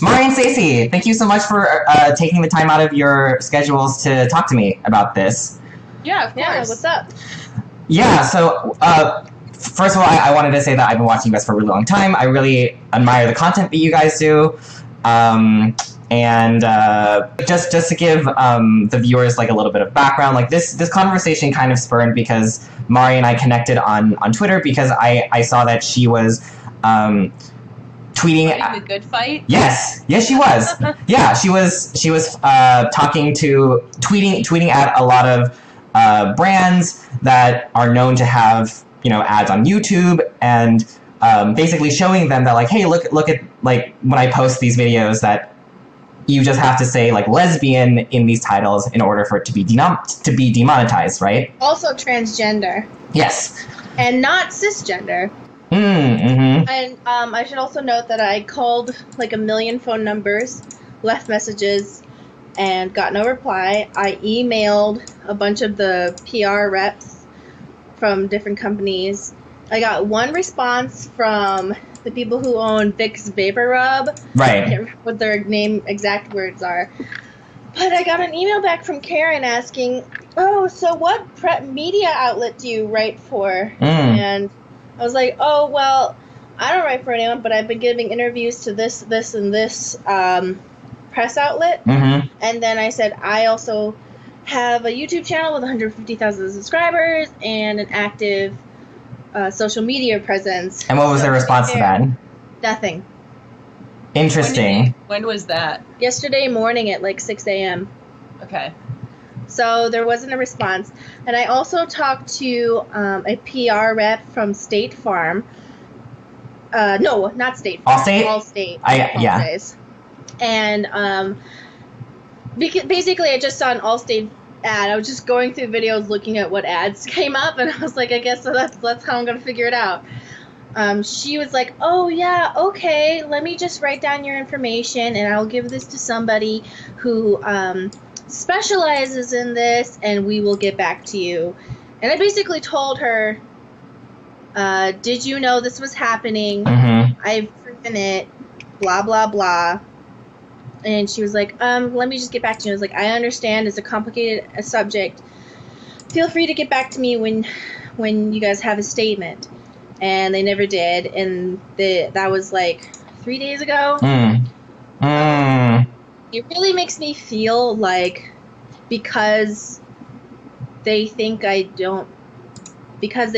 Mari and Stacey, thank you so much for taking the time out of your schedules to talk to me about this. Yeah, of course. Yeah, what's up? Yeah, so first of all, I wanted to say that I've been watching you guys for a really long time. I really admire the content that you guys do. And just to give the viewers like a little bit of background, like this conversation kind of spurred because Mari and I connected on Twitter because I saw that she was tweeting the good fight. Yes, she was. Yeah, she was tweeting at a lot of brands that are known to have ads on YouTube and basically showing them that like, hey, look at like when I post these videos that you just have to say like lesbian in these titles in order for it to be demonetized, right? Also transgender. Yes. And not cisgender. Mm-hmm. And I should also note that I called like 1 million phone numbers, left messages, and got no reply. I emailed a bunch of the PR reps from different companies. I got one response from the people who own Vicks Vapor Rub. Right. I can't remember what their exact words are. But I got an email back from Karen asking, oh, so what media outlet do you write for? And I was like, oh, well, I don't write for anyone, but I've been giving interviews to this, and this press outlet. Mm-hmm. And then I said, I also have a YouTube channel with 150,000 subscribers and an active social media presence. And what was their response to that? Nothing. Interesting. When was that? Yesterday morning at like 6 a.m. Okay. So there wasn't a response. And I also talked to a PR rep from State Farm. No, not State Farm. Allstate? Allstate. Yeah. And basically I just saw an Allstate ad. I was just going through videos looking at what ads came up, and I was like, I guess that's how I'm going to figure it out. She was like, oh, yeah, okay, let me just write down your information, and I'll give this to somebody who specializes in this, and we will get back to you. And I basically told her, did you know this was happening? Mm-hmm. I've proven it, blah, blah, blah. And she was like, let me just get back to you. I was like, I understand it's a complicated subject. Feel free to get back to me when you guys have a statement. And they never did. And that was like 3 days ago. It really makes me feel like because they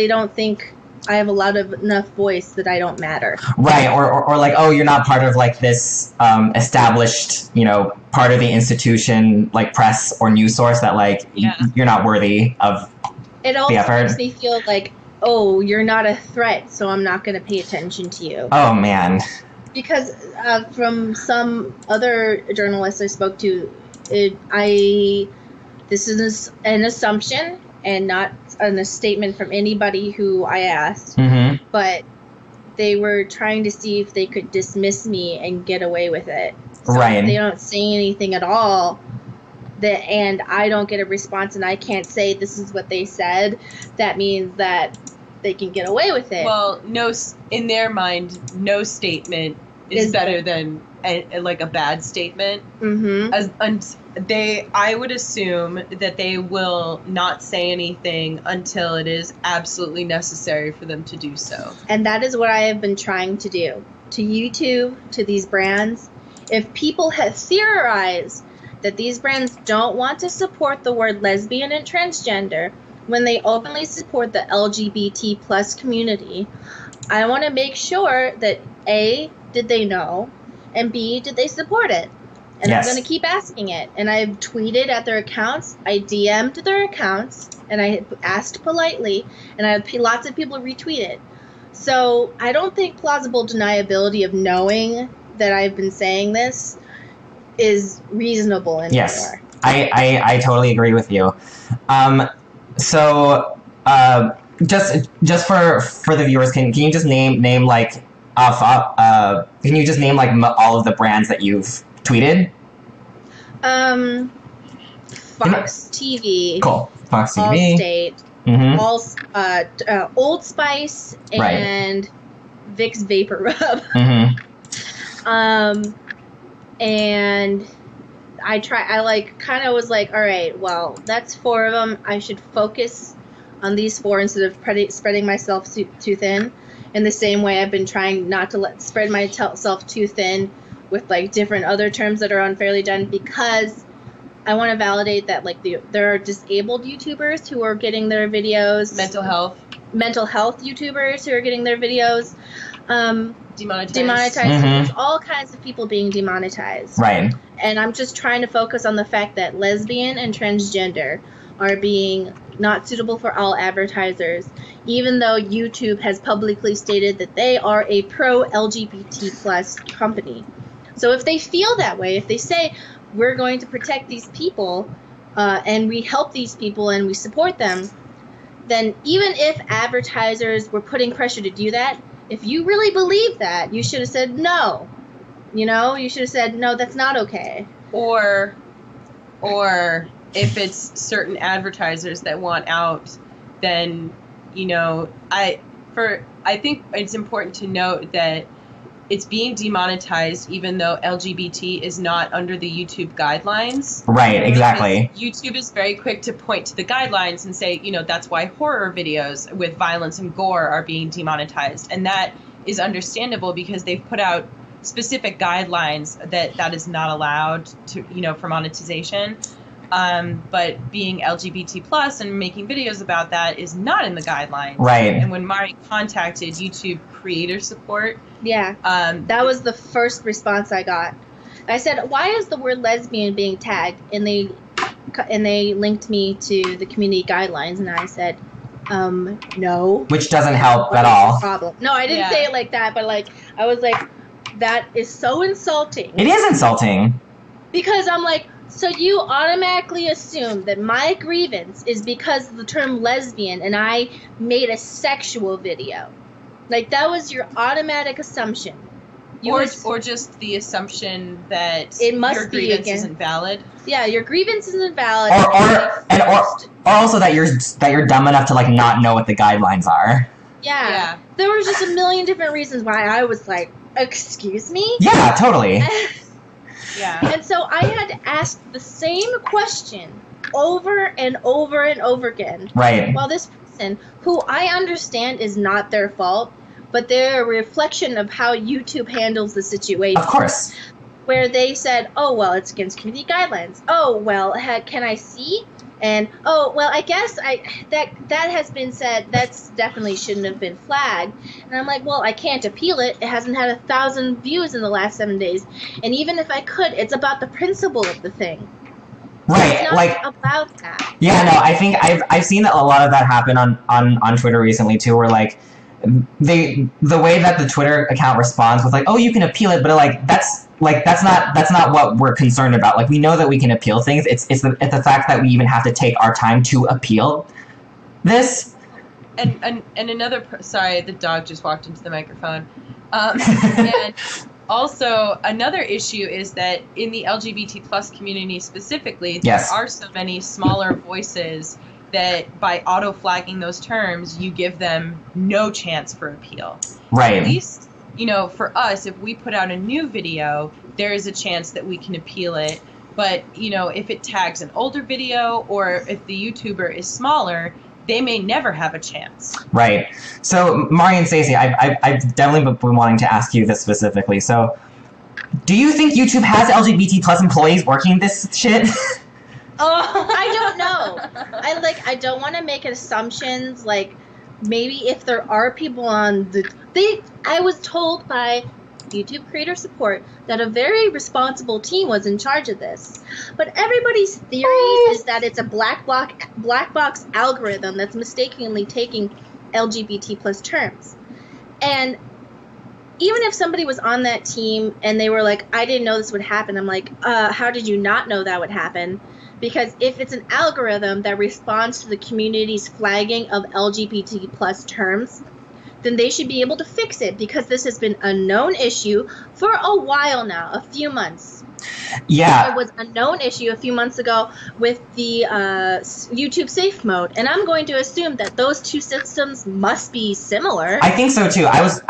don't think I have enough voice that I don't matter. Right, or like, oh, you're not part of like this established, part of the institution, like press or news source that like you're not worthy of it also the effort. Makes me feel like, oh, you're not a threat, so I'm not going to pay attention to you. Oh man. Because from some other journalists I spoke to, this is an assumption and not a statement from anybody who I asked, but they were trying to see if they could dismiss me and get away with it. So right. If they don't say anything at all, and I don't get a response and I can't say this is what they said, that means that they can get away with it. Well, in their mind, no statement is better than like a bad statement. I would assume that they will not say anything until it is absolutely necessary for them to do so. And that is what I have been trying to do to YouTube, to these brands. If people have theorized that these brands don't want to support the word lesbian and transgender when they openly support the LGBT plus community, I want to make sure that A, did they know, and B, did they support it? And yes. I'm going to keep asking it. And I've tweeted at their accounts, I DM'd their accounts, and I asked politely, and I had lots of people retweet it. So I don't think plausible deniability of knowing that I've been saying this is reasonable anymore. Yes, I totally agree with you. So just for the viewers, can you just name like can you just name like all of the brands that you've tweeted? Fox TV. Cool. Fox TV. Allstate. Old Spice and Vicks Vapor Rub. and I kind of was like, all right, well, that's 4 of them. I should focus on these 4 instead of spreading myself too thin. In the same way, I've been trying not to spread myself too thin with like different other terms that are unfairly done, because I want to validate that like there are disabled YouTubers who are getting their videos, mental health YouTubers who are getting their videos demonetized. There's all kinds of people being demonetized. Right. And I'm just trying to focus on the fact that lesbian and transgender are being not suitable for all advertisers, even though YouTube has publicly stated that they are a pro-LGBT plus company. So if they feel that way, if they say, we're going to protect these people, and we help these people and we support them, then even if advertisers were putting pressure to do that, if you really believe that, you should have said no. You know, you should have said, no, that's not okay. Or if it's certain advertisers that want out, then, you know, I think it's important to note that it's being demonetized even though LGBT is not under the YouTube guidelines. Right, exactly. YouTube is very quick to point to the guidelines and say, you know, that's why horror videos with violence and gore are being demonetized. And that is understandable because they've put out specific guidelines that is not allowed to, you know, for monetization. But being LGBT plus and making videos about that is not in the guidelines. Right. And when Mari contacted YouTube creator support, that was the first response I got. I said, "Why is the word lesbian being tagged?" And they linked me to the community guidelines, and I said, "No." Which doesn't help at all. Problem. No, I didn't say it like that, but like I was like, that is so insulting. It is insulting. Because I'm like, so you automatically assume that my grievance is because of the term lesbian and I made a sexual video. Like, that was your automatic assumption. Or just the assumption that it must your grievance isn't valid. Yeah, your grievance isn't valid. Or also that you're dumb enough to like not know what the guidelines are. Yeah. There was just a million different reasons why I was like, excuse me? Yeah, totally. Yeah. And so I had to ask the same question over and over and over again. Right. While this person, who I understand is not their fault, but they're a reflection of how YouTube handles the situation. Of course. Where they said, oh, well, it's against community guidelines. Oh, well, can I see? And, oh, well, I guess that has been said. That's definitely shouldn't have been flagged. And I'm like, well, I can't appeal it. It hasn't had 1,000 views in the last 7 days. And even if I could, it's about the principle of the thing. Right, it's not like about that. Yeah, no, I think I've seen a lot of that happen on Twitter recently too, where like the way that the Twitter account responds with like, oh, you can appeal it, but like that's not what we're concerned about. Like, we know that we can appeal things. It's the fact that we even have to take our time to appeal this. And another sorry, the dog just walked into the microphone. And also another issue is that in the LGBT plus community specifically, there are so many smaller voices that by auto-flagging those terms, you give them no chance for appeal. Right. At least, you know, for us, if we put out a new video, there is a chance that we can appeal it. But, you know, if it tags an older video or if the YouTuber is smaller, they may never have a chance. Right. So, Mari and Stacey, I've definitely been wanting to ask you this specifically. So, do you think YouTube has LGBT plus employees working this shit? I don't know. I don't want to make assumptions. Like, maybe if there are people on I was told by YouTube creator support that a very responsible team was in charge of this. But everybody's theory is that it's a black box algorithm that's mistakenly taking LGBT plus terms. And even if somebody was on that team and they were like, I didn't know this would happen, I'm like, how did you not know that would happen? Because if it's an algorithm that responds to the community's flagging of LGBT plus terms, then they should be able to fix it, because this has been a known issue for a while now, a few months. Yeah. There was a known issue a few months ago with the YouTube safe mode, and I'm going to assume that those two systems must be similar. I think so too. I was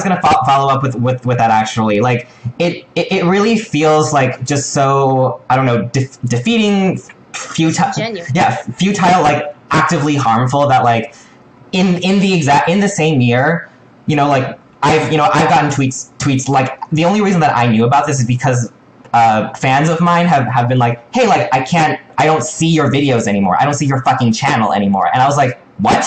gonna follow up with that actually. Like it really feels like just so, I don't know, defeating, futile. Genuine. Yeah, futile, like actively harmful. That like in the same year, you know, like I've gotten tweets like, the only reason that I knew about this is because fans of mine have been like, hey, like I don't see your videos anymore. I don't see your fucking channel anymore. And I was like, what?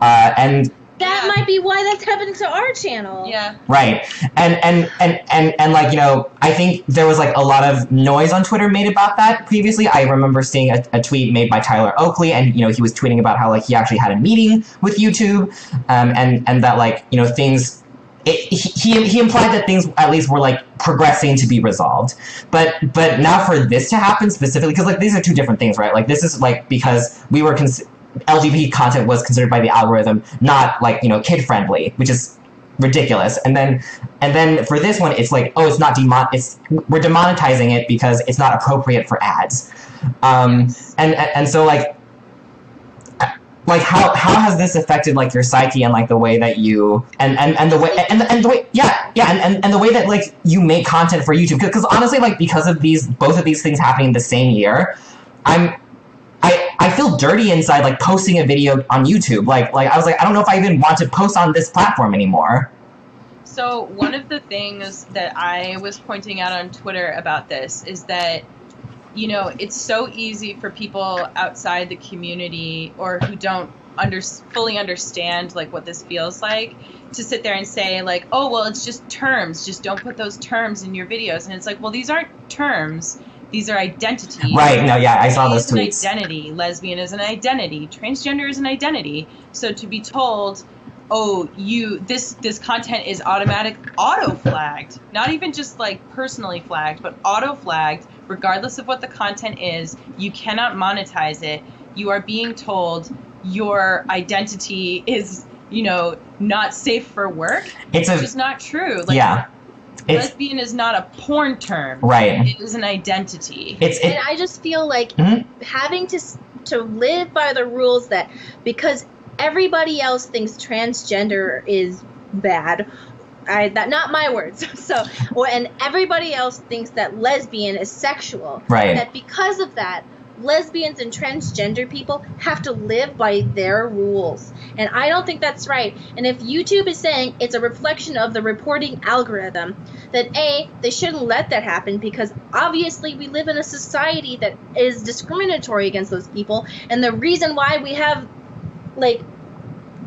And that might be why that's happening to our channel. Yeah. Right. And like, you know, I think there was like a lot of noise on Twitter made about that previously. I remember seeing a tweet made by Tyler Oakley, and, you know, he was tweeting about how like he actually had a meeting with YouTube, and that, like, you know, things, he implied that things at least were like progressing to be resolved. But now for this to happen specifically, because like these are two different things, right? Like this is like because we were LGBT content was considered by the algorithm not, like, you know, kid friendly, which is ridiculous. And then for this one, it's like, oh, it's not we're demonetizing it because it's not appropriate for ads. And so like how has this affected like your psyche and like the way that you and the way and the way and the way that like you make content for YouTube? Because honestly, like, because of both of these things happening the same year, I feel dirty inside, like, posting a video on YouTube. Like I was like, I don't know if I even want to post on this platform anymore. So one of the things that I was pointing out on Twitter about this is that, you know, it's so easy for people outside the community or who don't fully understand like what this feels like to sit there and say like, oh, well, it's just terms. Just don't put those terms in your videos. And it's like, well, these aren't terms. These are identities. Right. No, yeah, I saw those tweets. It's an identity. Lesbian is an identity. Transgender is an identity. So to be told, oh, this content is auto-flagged, not even just like personally flagged, but auto-flagged, regardless of what the content is, you cannot monetize it. You are being told your identity is, you know, not safe for work. It's just not true. Like, yeah. Lesbian is not a porn term. Right. It is an identity. And I just feel like having to live by the rules that because everybody else thinks transgender is bad. Not my words. And everybody else thinks that lesbian is sexual. Right. That because of that, lesbians and transgender people have to live by their rules. And I don't think that's right. And if YouTube is saying it's a reflection of the reporting algorithm, then they shouldn't let that happen, because obviously we live in a society that is discriminatory against those people. And the reason why we have like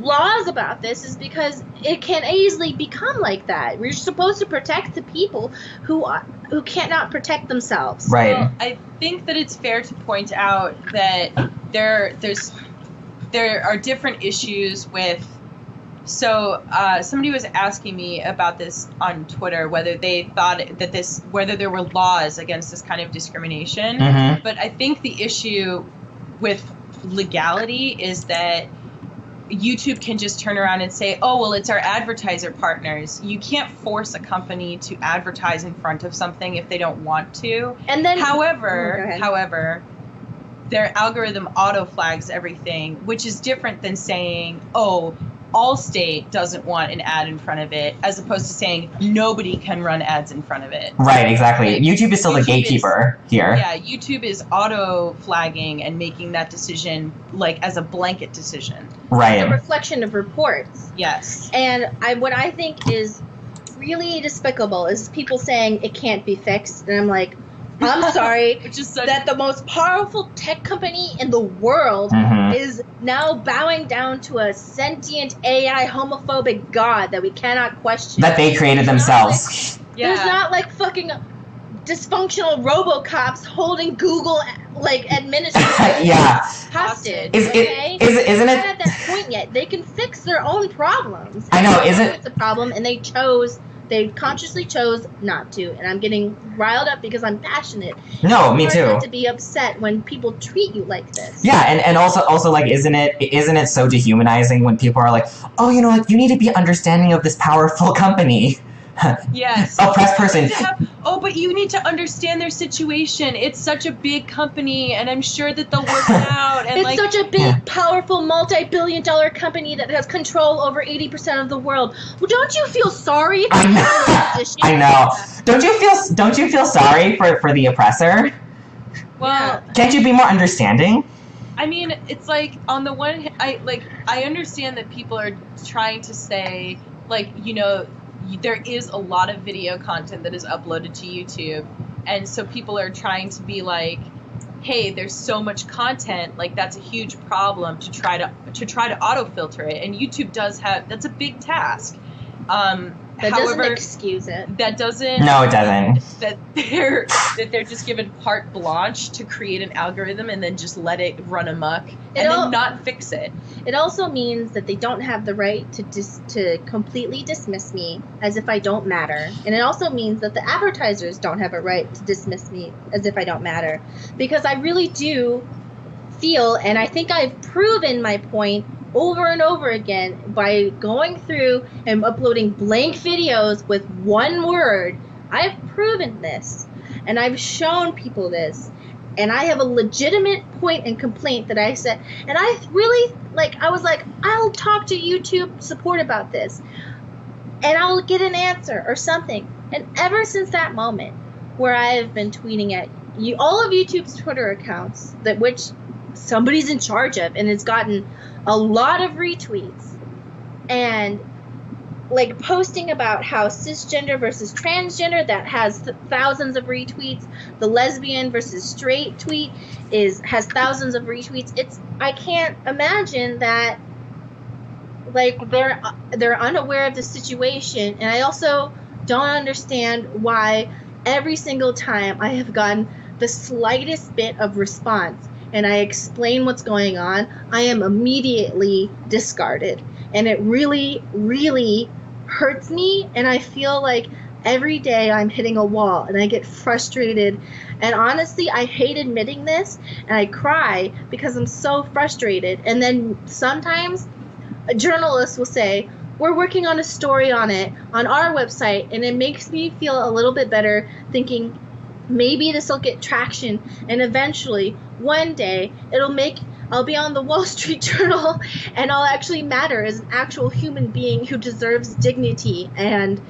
laws about this is because it can easily become like that. We're supposed to protect the people who cannot protect themselves. Right. Well, I think that it's fair to point out that there are different issues with. So somebody was asking me about this on Twitter, whether they thought that whether there were laws against this kind of discrimination. Mm-hmm. But I think the issue with legality is that YouTube can just turn around and say, oh, well, it's our advertiser partners. You can't force a company to advertise in front of something if they don't want to. And then, however, their algorithm auto flags everything, which is different than saying, oh, Allstate doesn't want an ad in front of it, as opposed to saying nobody can run ads in front of it. Right, exactly. Like, YouTube is still the gatekeeper here. Yeah, YouTube is auto-flagging and making that decision like as a blanket decision. Right. It's a reflection of reports. Yes. And what I think is really despicable is people saying it can't be fixed. And I'm like, I'm sorry, Which is that the most powerful tech company in the world is now bowing down to a sentient AI homophobic god that we cannot question. That they created themselves. There's not like fucking dysfunctional RoboCops holding Google like administrators hostage. Isn't it? They're not at that point yet. They can fix their own problems. I know. It's a problem, and they consciously chose not to, and I'm getting riled up because I'm passionate. No, me too. To be upset when people treat you like this. Yeah, and also like, isn't it so dehumanizing when people are like, oh, you know, like, you need to be understanding of this powerful company. Yes. Oppressed person. But you need to understand their situation. It's such a big company, and I'm sure that they'll work it out. And it's such a big, powerful, multi-billion-dollar company that has control over 80% of the world. Well, don't you feel sorry for I know. Don't you feel sorry for the oppressor? Well, can't you be more understanding? I mean, it's like, on the one hand, I understand that people are trying to say, like, you know, there is a lot of video content that is uploaded to YouTube, and so people are trying to be like, hey, there's so much content, like, that's a huge problem to try to auto filter it, and YouTube that's a big task. That doesn't excuse it. That doesn't. No, it doesn't. That they're just given carte blanche to create an algorithm and then just let it run amok and then not fix it. It also means that they don't have the right to completely dismiss me as if I don't matter. And it also means that the advertisers don't have a right to dismiss me as if I don't matter. Because I really do feel, and I think I've proven my point over and over again by going through and uploading blank videos with one word. I've proven this, and I've shown people this, and I have a legitimate point and complaint that I said, and I really, I was like, I'll talk to YouTube support about this, and I'll get an answer or something. And ever since that moment, where I have been tweeting at all of YouTube's Twitter accounts, that which somebody's in charge of, and it's gotten a lot of retweets, and posting about how cisgender versus transgender, that has thousands of retweets. The lesbian versus straight tweet has thousands of retweets. I can't imagine that they're unaware of the situation, and I also don't understand why every single time I have gotten the slightest bit of response and I explain what's going on, I am immediately discarded. And it really, really hurts me, and I feel like every day I'm hitting a wall, and I get frustrated. And honestly, I hate admitting this, and I cry because I'm so frustrated. And then sometimes a journalist will say, we're working on a story on it on our website, and it makes me feel a little bit better, thinking maybe this will get traction, and eventually, one day, I'll be on the Wall Street Journal, and I'll actually matter as an actual human being who deserves dignity and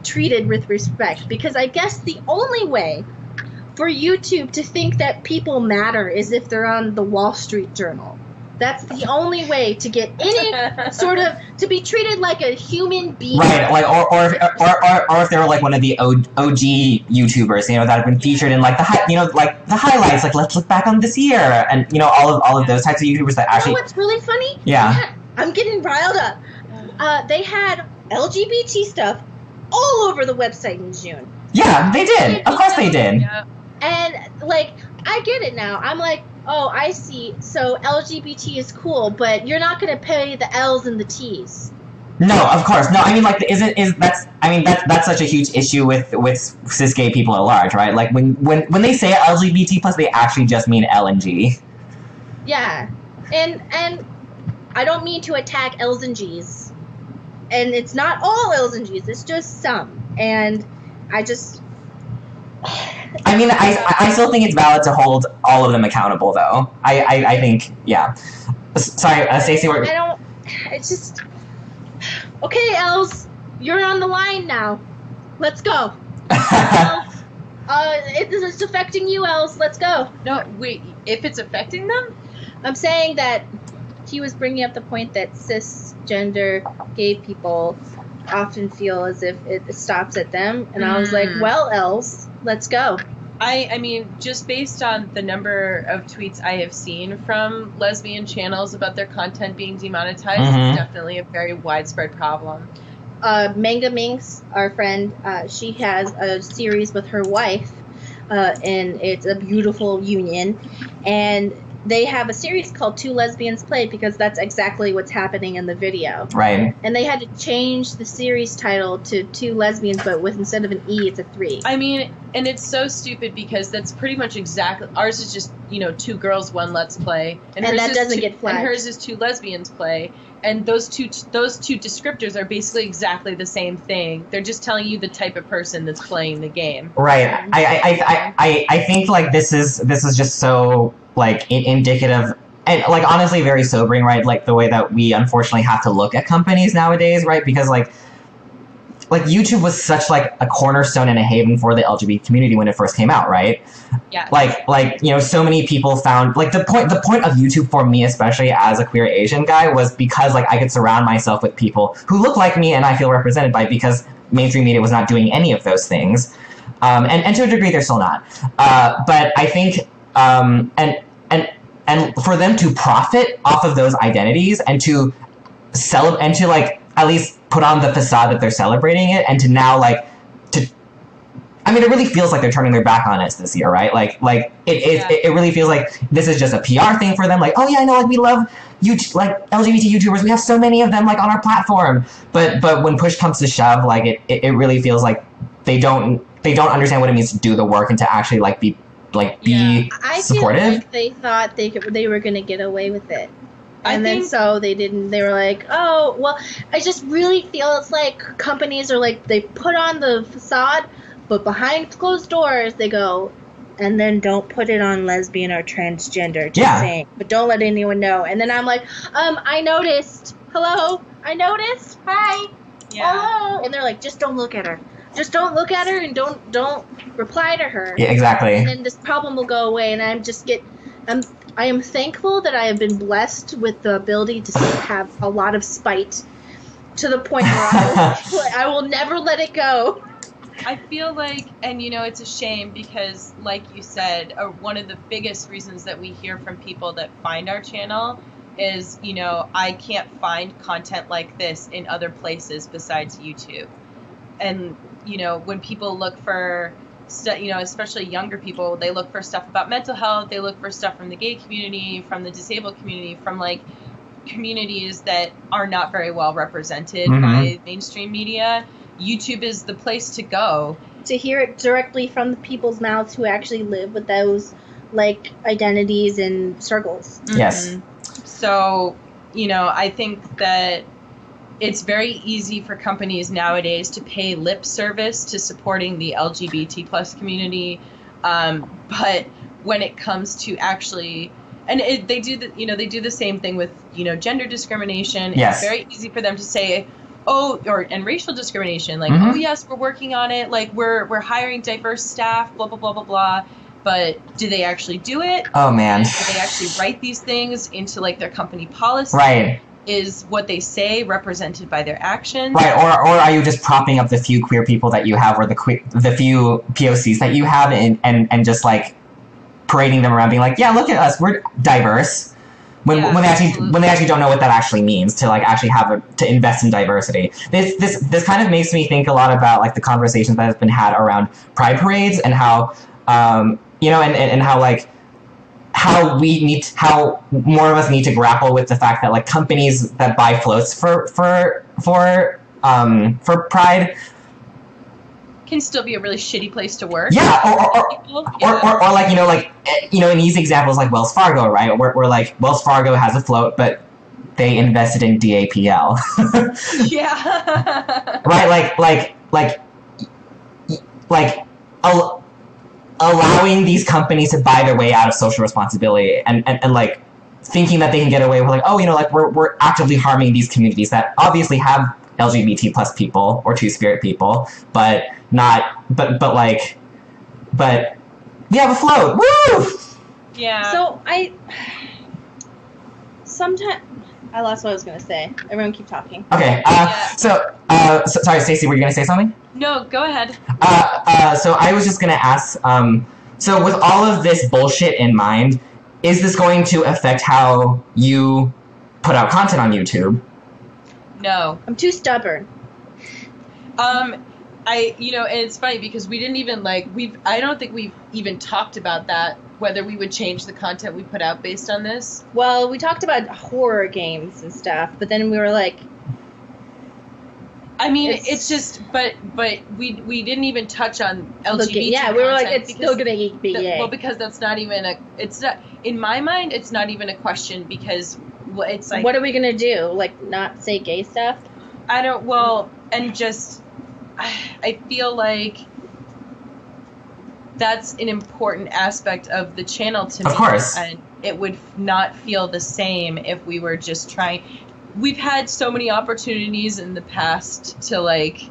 treated with respect. Because I guess the only way for YouTube to think that people matter is if they're on the Wall Street Journal. That's the only way to get any sort of, to be treated like a human being. Right, or if they were one of the OG YouTubers, that have been featured in the highlights, let's look back on this year, and all of those types of YouTubers that actually. You know what's really funny? Yeah. I'm getting riled up. They had LGBT stuff all over the website in June. Yeah, they did. Of course they did. Yeah. And I get it now. I'm like, oh, I see. So LGBT is cool, but you're not going to pay the L's and the T's. No, of course. No, I mean, that's such a huge issue with cis gay people at large, right? When they say LGBT plus, they actually just mean L and G. Yeah, and I don't mean to attack L's and G's, and it's not all L's and G's. It's just some, and I just. I mean, I still think it's valid to hold all of them accountable, though. I think, yeah. Sorry, Stacey. I don't. It's just. Okay, Els, you're on the line now. Let's go. Els, it's affecting you, Els. Let's go. No, wait. If it's affecting them, I'm saying that he was bringing up the point that cisgender gay people often feel as if it stops at them, and I was like, well, Els, let's go. I mean, just based on the number of tweets I have seen from lesbian channels about their content being demonetized, it's definitely a very widespread problem. Manga Minx, our friend, she has a series with her wife, and it's a beautiful union, and they have a series called Two Lesbians Play because that's exactly what's happening in the video. Right. And they had to change the series title to Two Lesbians, but instead of an E, it's a 3. I mean, And it's so stupid because that's pretty much exactly ours is just 2 girls, 1 let's play, and that doesn't get flagged. And hers is 2 lesbians play, and those two descriptors are basically exactly the same thing. They're just telling you the type of person that's playing the game. Right. I think like this is just so like indicative. And, like, honestly, very sobering, right? Like, the way that we, unfortunately, have to look at companies nowadays, right? Because, like YouTube was such, like, a cornerstone and a haven for the LGBT community when it first came out, right? Yeah. Like, so many people found... Like, the point of YouTube for me, especially as a queer Asian guy, was because, like, I could surround myself with people who look like me and I feel represented by, because mainstream media was not doing any of those things. And to a degree, they're still not. But I think... And for them to profit off of those identities and to like at least put on the facade that they're celebrating it, and to now like I mean, it really feels like they're turning their back on us this year, right? It really feels like this is just a PR thing for them. Like, oh yeah, I know, like we love like LGBT YouTubers. We have so many of them like on our platform. But when push comes to shove, like it really feels like they don't understand what it means to do the work and to actually like be I supportive. feel like they thought they were gonna get away with it, and then so they didn't. They were like, oh well. I just really feel it's like companies are like, they put on the facade, but behind closed doors they go, and then don't put it on lesbian or transgender. Just saying, but don't let anyone know. And then I'm like, I noticed. Hello, I noticed. Hi. Yeah. Hello. And they're like, just don't look at her. Just don't look at her and don't reply to her. Yeah, exactly. And then this problem will go away. And I am thankful that I have been blessed with the ability to have a lot of spite, to the point where I will never let it go. I feel like, and it's a shame because, like you said, one of the biggest reasons that we hear from people that find our channel is, I can't find content like this in other places besides YouTube. And when people look for stuff, especially younger people, they look for stuff about mental health. They look for stuff from the gay community, from the disabled community, from like communities that are not very well represented by mainstream media. YouTube is the place to go to hear it directly from the people's mouths who actually live with those like identities and struggles. Yes. So, I think that it's very easy for companies nowadays to pay lip service to supporting the LGBT plus community, but when it comes to actually, and they do the same thing with gender discrimination. Yes. It's very easy for them to say, and racial discrimination, like oh yes, we're working on it, like we're hiring diverse staff, blah blah blah blah blah. But do they actually do it? Oh man, do they actually write these things into like their company policy? Right. Is what they say represented by their actions? Right, or are you just propping up the few queer people that you have, or the few POCs that you have, and just like parading them around, being like, yeah, look at us, we're diverse, when they actually don't know what that actually means to like actually to invest in diversity. This kind of makes me think a lot about like the conversations that have been had around pride parades and how and how like how more of us need to grapple with the fact that like companies that buy floats for Pride can still be a really shitty place to work. Yeah, or like in these examples like Wells Fargo, right? Where like Wells Fargo has a float, but they invested in DAPL. Yeah. Right, allowing these companies to buy their way out of social responsibility and like thinking that they can get away with like, like we're actively harming these communities that obviously have LGBT plus people or two-spirit people, but we have a float. Woo! Yeah. So sometimes I lost what I was gonna say. Everyone keep talking. Okay. So sorry, Stacey, were you gonna say something? No, go ahead. So I was just gonna ask. So with all of this bullshit in mind, is this going to affect how you put out content on YouTube? No. I'm too stubborn. And it's funny because we didn't even I don't think we've even talked about that, whether we would change the content we put out based on this. Well, we talked about horror games and stuff, but then we were like, I mean, it's just, but we didn't even touch on LGBT. Yeah, we were like, it's still gonna be gay. Well, because that's not even it's not, in my mind, it's not even a question, because it's like, what are we gonna do? Like, not say gay stuff? I don't, and just, I feel like that's an important aspect of the channel to me. Of course. And it would not feel the same if we were just trying. We've had so many opportunities in the past to, like,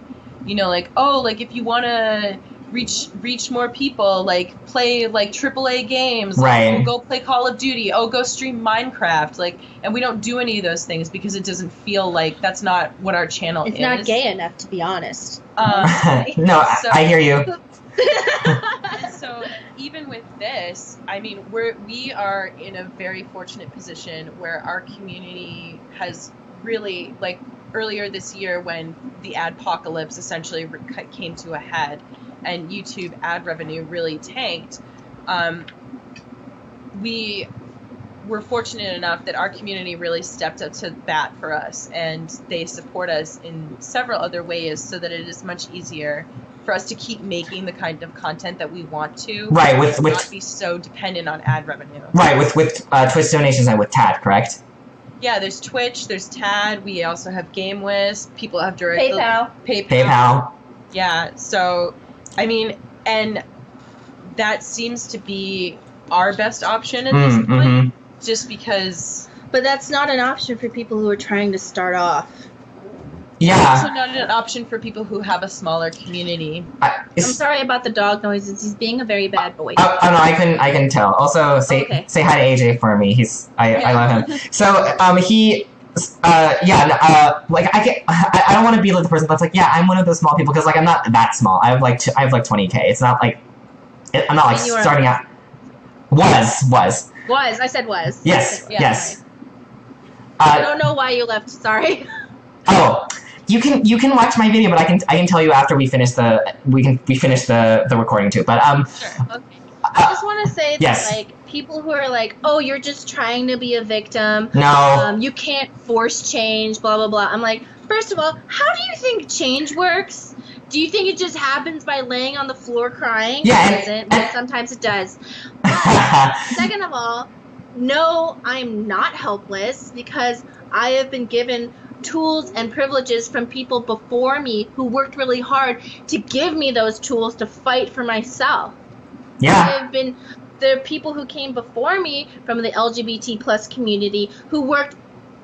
you know, like, oh, like, if you want to reach more people, like, play, like, AAA games. Right. Like, go play Call of Duty. Oh, go stream Minecraft. Like, and we don't do any of those things because it doesn't feel like that's not what our channel is. It's not gay enough, to be honest. No, I hear you. So even with this, I mean, we are in a very fortunate position where our community has really, like, earlier this year when the adpocalypse essentially came to a head and YouTube ad revenue really tanked, we were fortunate enough that our community really stepped up to bat for us, and they support us in several other ways so that it is much easier for us to keep making the kind of content that we want to. Right, with not be so dependent on ad revenue. Right, with Twitch donations and with TAD, correct? Yeah, there's Twitch, there's TAD, we also have GameWisp, people have direct PayPal. Yeah, so I mean, and that seems to be our best option at this point, just because. But that's not an option for people who are trying to start off. Yeah. It's also not an option for people who have a smaller community. I'm sorry about the dog noises. He's being a very bad boy. Oh no, I can tell. Also, say hi to AJ for me. I love him. So like I don't want to be like the person that's like, yeah, I'm one of those small people, because like I'm not that small. I have like 20K. It's not like I'm not like starting out. Was. I said was. Yes. Yes. I don't know why you left. Sorry. Oh, you can watch my video, but I can tell you after we finish the recording too. But Sure. Okay. I just want to say that like people who are like, oh, you're just trying to be a victim. No. You can't force change. Blah blah blah. I'm like, first of all, how do you think change works? Do you think it just happens by laying on the floor crying? Yeah. It doesn't, but sometimes it does. But second of all, no, I'm not helpless, because I have been given tools and privileges from people before me who worked really hard to give me those tools to fight for myself. Yeah. There are people who came before me from the LGBT plus community who worked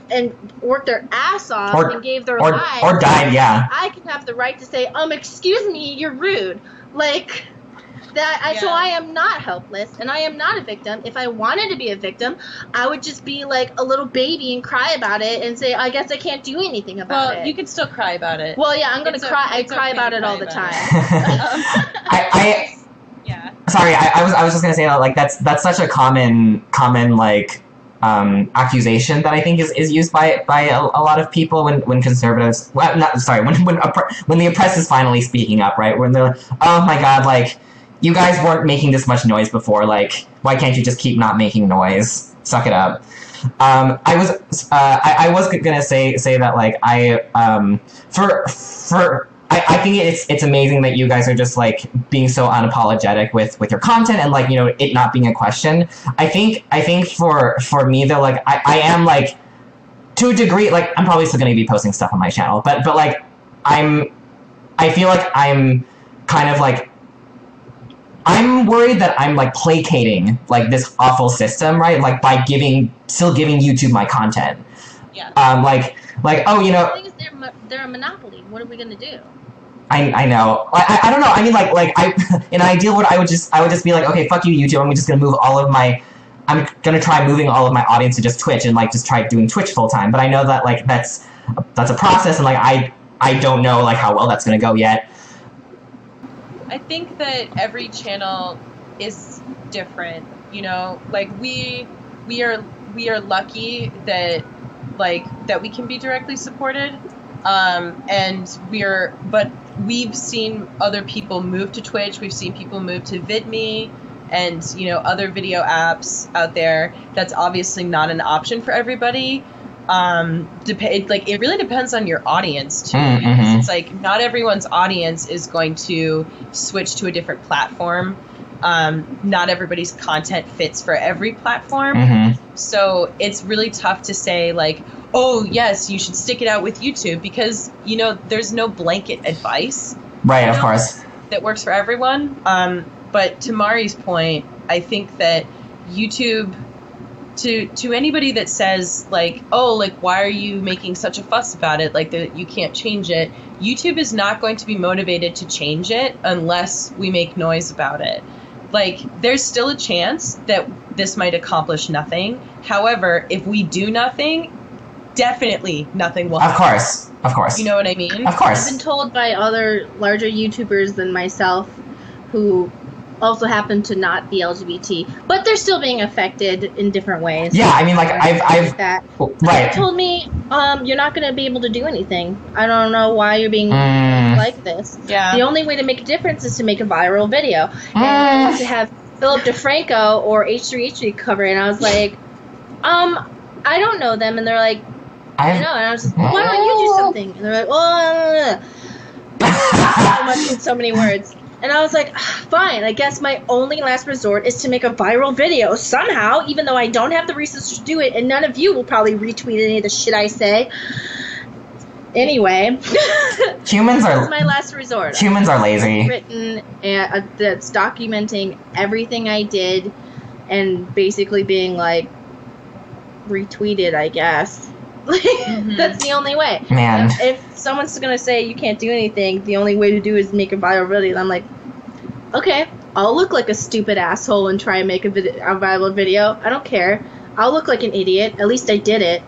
their ass off and gave their lives. Or died, yeah. I can have the right to say, excuse me, you're rude. Like that. So I am not helpless, and I am not a victim. If I wanted to be a victim, I would just be like a little baby and cry about it and say, I guess I can't do anything about it. Well, you could still cry about it. Well, yeah, I'm going to cry. I cry about it all the time. Sorry, I was just gonna say that, like, that's such a common like accusation that I think is used by a lot of people when conservatives, when the oppressed is finally speaking up, right? When they're like, oh my god, like, you guys weren't making this much noise before, like, why can't you just keep not making noise? Suck it up. I was gonna say that, like, I think it's amazing that you guys are just, like, being so unapologetic with your content and, like, you know, it not being a question. I think for me though, like, I am, like, to a degree, like, I'm probably still gonna be posting stuff on my channel, but like, I feel like I'm kind of, like, I'm worried that I'm, like, placating, like, this awful system, right? Like, by still giving YouTube my content. Yeah. Like, oh, you know. The thing is, they're a monopoly. What are we gonna do? I know. I don't know. I mean, like in an ideal world, I would just be like, okay, fuck you, YouTube. I'm just gonna move I'm gonna try moving all of my audience to just Twitch and, like, just try doing Twitch full time. But I know that, like, that's a process, and, like, I don't know, like, how well that's gonna go yet. I think that every channel is different, you know, like, we are lucky that, like, that we can be directly supported, but we've seen other people move to Twitch, we've seen people move to VidMe and, you know, other video apps out there. That's obviously not an option for everybody. It really depends on your audience too. Mm-hmm. it's like not everyone's audience is going to switch to a different platform. Not everybody's content fits for every platform. So it's really tough to say like, oh yes, you should stick it out with YouTube, because you know there's no blanket advice, right? Of course, that works for everyone. But to Mari's point, I think that YouTube, to anybody that says like, oh, like why are you making such a fuss about it, like that you can't change it, YouTube is not going to be motivated to change it unless we make noise about it. Like, there's still a chance that this might accomplish nothing. However, if we do nothing, definitely nothing will happen. Of course. You know what I mean? Of course. I've been told by other larger YouTubers than myself who also happen to not be LGBT, but they're still being affected in different ways. Yeah, I mean, like, I've that. Right. Told me, you're not going to be able to do anything. I don't know why you're being like this. Yeah. The only way to make a difference is to make a viral video. And to have Philip DeFranco or H3H3 cover it. And I was like, I don't know them. And they're like, I know. And I was just, why don't you do something? And they're like, oh, so much in so many words. And I was like, fine, I guess my only last resort is to make a viral video somehow, even though I don't have the resources to do it, and none of you will probably retweet any of the shit I say. Anyway, humans are my last resort. Humans are lazy. Written that's documenting everything I did, and basically being like retweeted, I guess. That's the only way. Man. If someone's gonna say you can't do anything, the only way to do is make a viral video. And I'm like, okay, I'll look like a stupid asshole and try and make a viral video. I don't care. I'll look like an idiot. At least I did it.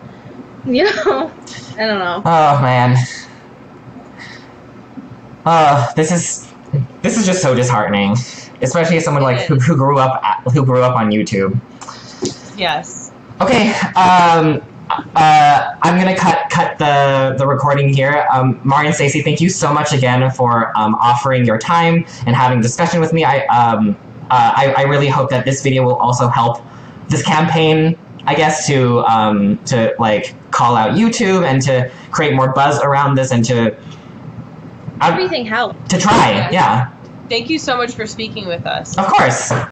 You know? I don't know. Oh man. This is just so disheartening, especially as someone like who grew up on YouTube. Yes. Okay. I'm gonna cut the recording here. Mari and Stacey, thank you so much again for offering your time and having a discussion with me. I really hope that this video will also help this campaign, I guess, to like call out YouTube and to create more buzz around this and to everything helped. To try, yeah. Thank you so much for speaking with us. Of course.